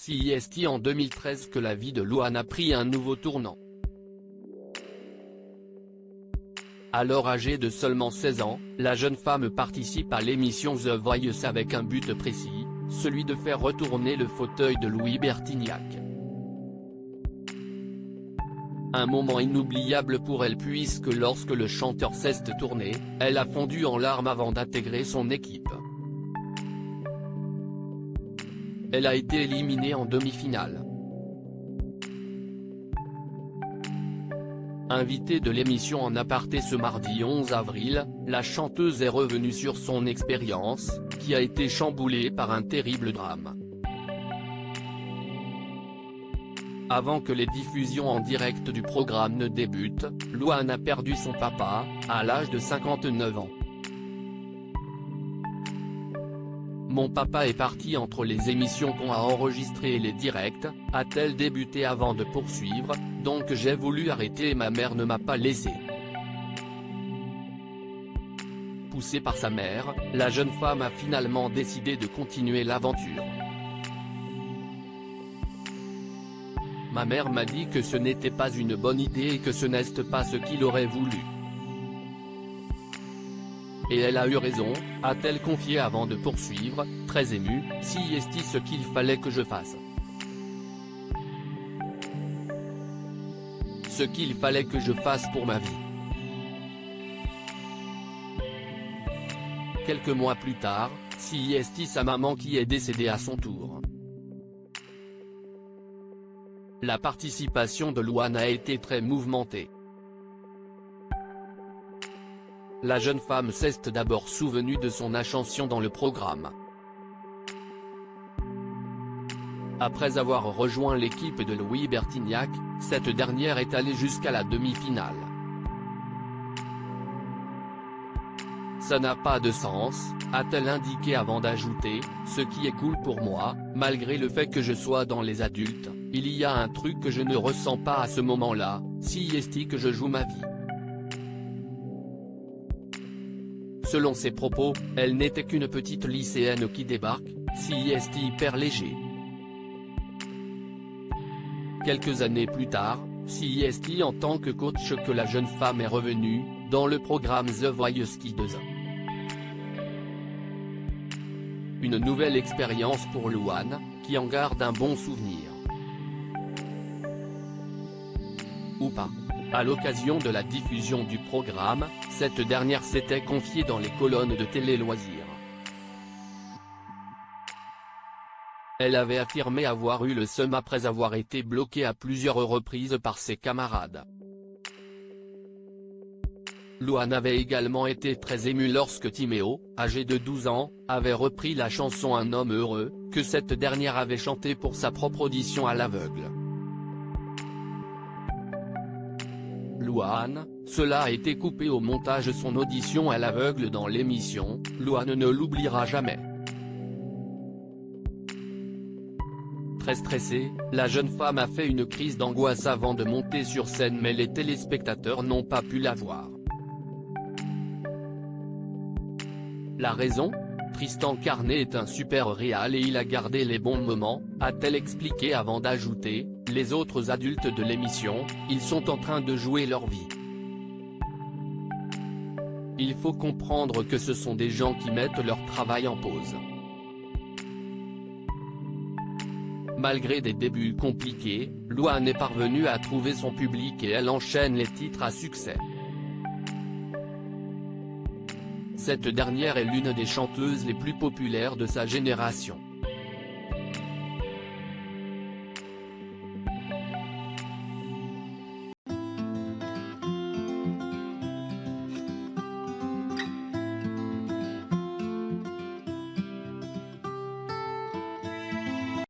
C'est en 2013 que la vie de Louane a pris un nouveau tournant. Alors âgée de seulement 16 ans, la jeune femme participe à l'émission The Voice avec un but précis, celui de faire retourner le fauteuil de Louis Bertignac. Un moment inoubliable pour elle puisque lorsque le chanteur s'est tourné, elle a fondu en larmes avant d'intégrer son équipe. Elle a été éliminée en demi-finale. Invitée de l'émission En Aparté ce mardi 11 avril, la chanteuse est revenue sur son expérience, qui a été chamboulée par un terrible drame. Avant que les diffusions en direct du programme ne débutent, Louane a perdu son papa, à l'âge de 59 ans. Mon papa est parti entre les émissions qu'on a enregistrées et les directs, a-t-elle débuté avant de poursuivre, donc j'ai voulu arrêter et ma mère ne m'a pas laissé. Poussée par sa mère, la jeune femme a finalement décidé de continuer l'aventure. Ma mère m'a dit que ce n'était pas une bonne idée et que ce n'est pas ce qu'il aurait voulu. Et elle a eu raison, a-t-elle confié avant de poursuivre, très émue, si est ce qu'il fallait que je fasse. Ce qu'il fallait que je fasse pour ma vie. Quelques mois plus tard, si sa maman qui est décédée à son tour. La participation de Louane a été très mouvementée. La jeune femme s'est d'abord souvenue de son ascension dans le programme. Après avoir rejoint l'équipe de Louis Bertignac, cette dernière est allée jusqu'à la demi-finale. Ça n'a pas de sens, a-t-elle indiqué avant d'ajouter, ce qui est cool pour moi, malgré le fait que je sois dans les adultes, il y a un truc que je ne ressens pas à ce moment-là, si que je joue ma vie. Selon ses propos, elle n'était qu'une petite lycéenne qui débarque, si hyper léger. Quelques années plus tard, si en tant que coach que la jeune femme est revenue, dans le programme The Voice Kids. Une nouvelle expérience pour Louane, qui en garde un bon souvenir. Ou pas. À l'occasion de la diffusion du programme, cette dernière s'était confiée dans les colonnes de Télé Loisirs. Elle avait affirmé avoir eu le seum après avoir été bloquée à plusieurs reprises par ses camarades. Louane avait également été très émue lorsque Timéo, âgé de 12 ans, avait repris la chanson Un homme heureux, que cette dernière avait chantée pour sa propre audition à l'aveugle. Louane, cela a été coupé au montage son audition à l'aveugle dans l'émission, Louane ne l'oubliera jamais. Très stressée, la jeune femme a fait une crise d'angoisse avant de monter sur scène mais les téléspectateurs n'ont pas pu la voir. La raison ? Tristan Carnet est un super réal et il a gardé les bons moments, a-t-elle expliqué avant d'ajouter, les autres adultes de l'émission, ils sont en train de jouer leur vie. Il faut comprendre que ce sont des gens qui mettent leur travail en pause. Malgré des débuts compliqués, Louane est parvenue à trouver son public et elle enchaîne les titres à succès. Cette dernière est l'une des chanteuses les plus populaires de sa génération.